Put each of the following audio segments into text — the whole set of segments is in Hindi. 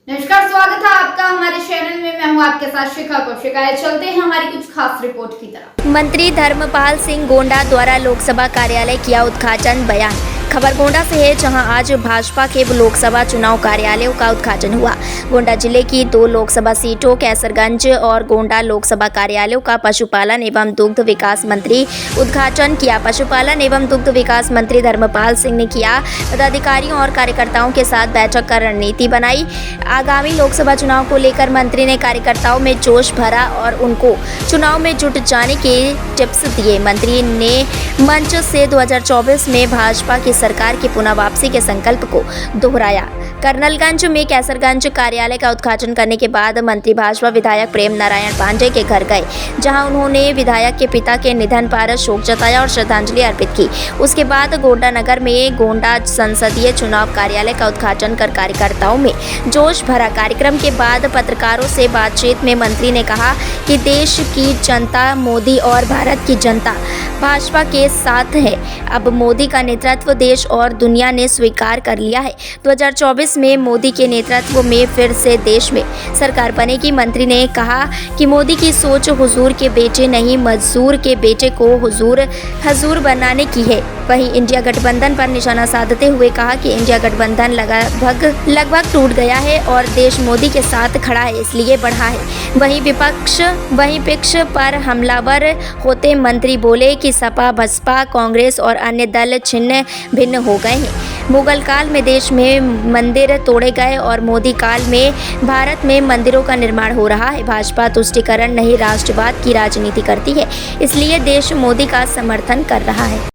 नमस्कार, स्वागत है आपका हमारे चैनल में। मैं हूं आपके साथ शिखा कौशिका। चलते हैं हमारी कुछ खास रिपोर्ट की तरफ। मंत्री धर्मपाल सिंह गोंडा द्वारा लोकसभा कार्यालय किया उद्घाटन। बयान। खबर गोंडा से है, जहां आज भाजपा के लोकसभा चुनाव कार्यालयों का उद्घाटन हुआ। गोंडा जिले की 2 लोकसभा सीटों कैसरगंज और गोंडा लोकसभा कार्यालयों का पशुपालन एवं दुग्ध विकास मंत्री उद्घाटन किया। पशुपालन एवं दुग्ध विकास मंत्री धर्मपाल सिंह ने किया पदाधिकारियों और कार्यकर्ताओं के साथ बैठक कर रणनीति बनाई। आगामी लोकसभा चुनाव को लेकर मंत्री ने कार्यकर्ताओं में जोश भरा और उनको चुनाव में जुट जाने के टिप्स दिए। मंत्री ने मंच से 2024 में भाजपा की सरकार की पुनः वापसी के संकल्प को दोहराया। कर्नलगंज में कैसरगंज कार्यालय का उद्घाटन करने के बाद मंत्री भाजपा विधायक प्रेम नारायण पांडे के घर गए, जहां उन्होंने विधायक के पिता के निधन पर शोक जताया और श्रद्धांजलि अर्पित की। उसके बाद गोंडा नगर में गोंडा संसदीय चुनाव कार्यालय का उद्घाटन कर कार्यकर्ताओं में जोश भरा। कार्यक्रम के बाद पत्रकारों से बातचीत में मंत्री ने कहा कि देश की जनता मोदी और भारत की जनता भाजपा के साथ है। अब मोदी का नेतृत्व देश और दुनिया ने स्वीकार कर लिया है। 2024 में मोदी के नेतृत्व में फिर से देश में सरकार बनेगी। मंत्री ने कहा कि मोदी की सोच हुजूर के बेटे नहीं, मजदूर के बेटे को हुजूर बनाने की है। वहीं इंडिया गठबंधन पर निशाना साधते हुए कहा कि इंडिया गठबंधन लगभग टूट गया है और देश मोदी के साथ खड़ा है, इसलिए बढ़ा है। वहीं विपक्ष पर हमलावर होते मंत्री बोले कि सपा, बसपा, कांग्रेस और अन्य दल छिन्न भिन्न हो गए हैं। मुगल काल में देश में मंदिर तोड़े गए और मोदी काल में भारत में मंदिरों का निर्माण हो रहा है। भाजपा तुष्टीकरण नहीं, राष्ट्रवाद की राजनीति करती है, इसलिए देश मोदी का समर्थन कर रहा है।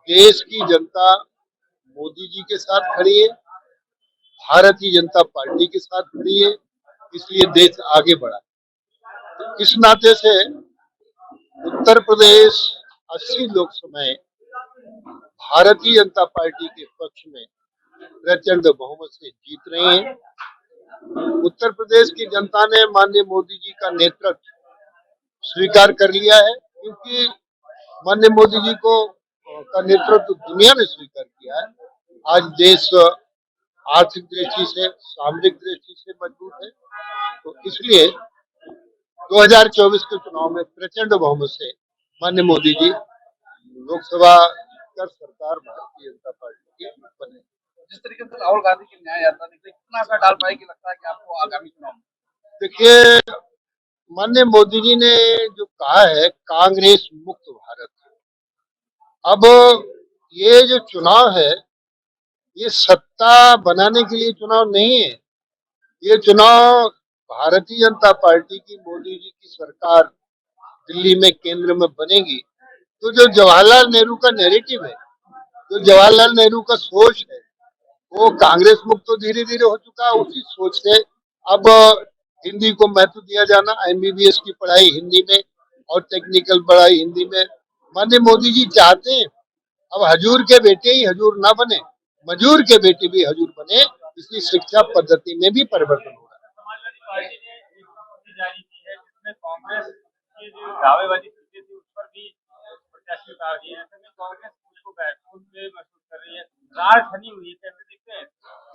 देश की जनता मोदी जी के साथ खड़ी है, भारतीय जनता पार्टी के साथ खड़ी है, इसलिए देश आगे बढ़ा। तो इस नाते से उत्तर प्रदेश 80 लोकसभाएं भारतीय जनता पार्टी के पक्ष में प्रचंड बहुमत से जीत रहे हैं। उत्तर प्रदेश की जनता ने माननीय मोदी जी का नेतृत्व स्वीकार कर लिया है, क्योंकि माननीय मोदी जी को का नेतृत्व दुनिया ने स्वीकार किया है। आज देश आर्थिक दृष्टि से, सामरिक दृष्टि से मजबूत है। तो इसलिए 2024 के चुनाव में प्रचंड बहुमत से माननीय मोदी जी लोकसभा कर सरकार भारतीय जनता पार्टी की बने। जिस तरीके से राहुल गांधी की न्याय यात्रा निकली, कितना असर डाल पाएगी लगता है कि आपको आगामी चुनाव में? देखिए, माननीय मोदी जी ने जो कहा है कांग्रेस मुक्त भारत, अब ये जो चुनाव है ये सत्ता बनाने के लिए चुनाव नहीं है। ये चुनाव भारतीय जनता पार्टी की, मोदी जी की सरकार दिल्ली में केंद्र में बनेगी तो जो जवाहरलाल नेहरू का नैरेटिव है, जो जवाहरलाल नेहरू का सोच है, वो कांग्रेस मुक्त तो धीरे धीरे हो चुका है। उसी सोच से अब हिंदी को महत्व दिया जाना, MBBS की पढ़ाई हिंदी में और टेक्निकल पढ़ाई हिंदी में। माननीय मोदी जी चाहते हैं अब हजूर के बेटे ही हजूर ना बने, मजूर के बेटे भी हजूर बने, इसलिए शिक्षा पद्धति में भी परिवर्तन हो रहा है।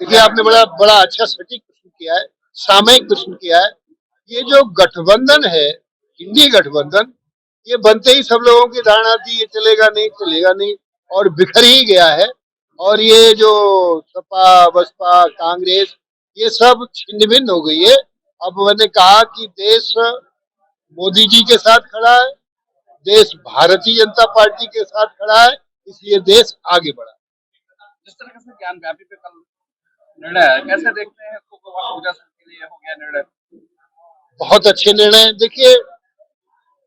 देखिए, आपने बड़ा अच्छा सटीक प्रश्न किया है, सामयिक प्रश्न किया है। ये जो गठबंधन है, इंडी गठबंधन, ये बनते ही सब लोगों की धारणा थी ये चलेगा नहीं और बिखर ही गया है। और ये जो सपा, बसपा, कांग्रेस, ये सब छिन्न भिन्न हो गई है। अब मैंने कहा कि देश मोदी जी के साथ खड़ा है, देश भारतीय जनता पार्टी के साथ खड़ा है, इसलिए देश आगे बढ़ा। जिस तरीके से ज्ञान व्यापी पे कल निर्णय है, कैसे देखते हैं इसको? पूजा के लिए हो गया निर्णय, बहुत अच्छे निर्णय। देखिए,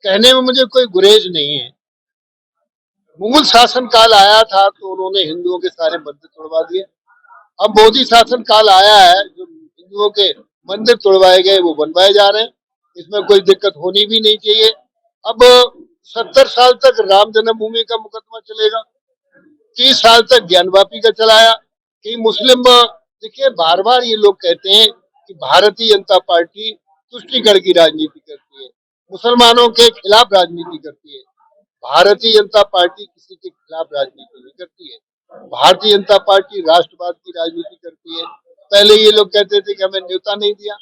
कहने में मुझे कोई गुरेज नहीं है। मुगल शासन काल आया था तो उन्होंने हिंदुओं के सारे मंदिर तोड़वा दिए। अब मोदी शासन काल आया है, जो हिंदुओं के मंदिर तोड़वाए गए वो बनवाए जा रहे हैं, इसमें कोई दिक्कत होनी भी नहीं चाहिए। अब 70 साल तक राम जन्मभूमि का मुकदमा चलेगा, 30 साल तक ज्ञानवापी का चलाया कि मुस्लिम। देखिए, बार बार ये लोग कहते हैं कि भारतीय जनता पार्टी तुष्टीकरण की राजनीति करती है, मुसलमानों के खिलाफ राजनीति करती है। भारतीय जनता पार्टी किसी के खिलाफ राजनीति नहीं करती है। भारतीय जनता पार्टी राष्ट्रवाद की राजनीति करती है, पहले ये लोग कहते थे कि हमें न्योता नहीं दिया,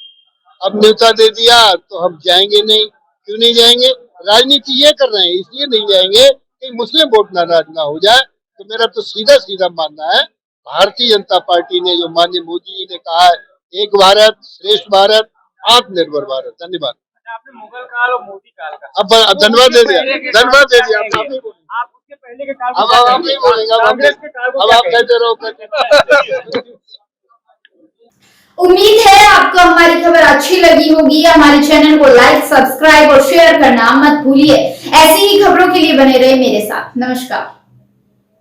अब न्योता दे दिया तो हम जाएंगे नहीं। क्यों नहीं जाएंगे? राजनीति ये कर रहे हैं, इसलिए नहीं जाएंगे कि मुस्लिम वोट नाराज ना हो जाए। तो मेरा तो सीधा सीधा मानना है, भारतीय जनता पार्टी ने जो माननीय मोदी जी ने कहा है, एक भारत श्रेष्ठ भारत आत्मनिर्भर भारत। धन्यवाद। आपने मुगल काल और मोदी काल का अब धन्यवाद दे दिया, धन्यवाद दे दिया। आप उसके पहले के काल अब आप नहीं बोलेंगे, अब आप कहते रहो। उम्मीद है आपको हमारी खबर अच्छी लगी होगी। हमारे चैनल को लाइक, सब्सक्राइब और शेयर करना मत भूलिए। ऐसी ही खबरों के लिए बने रहे मेरे साथ। नमस्कार।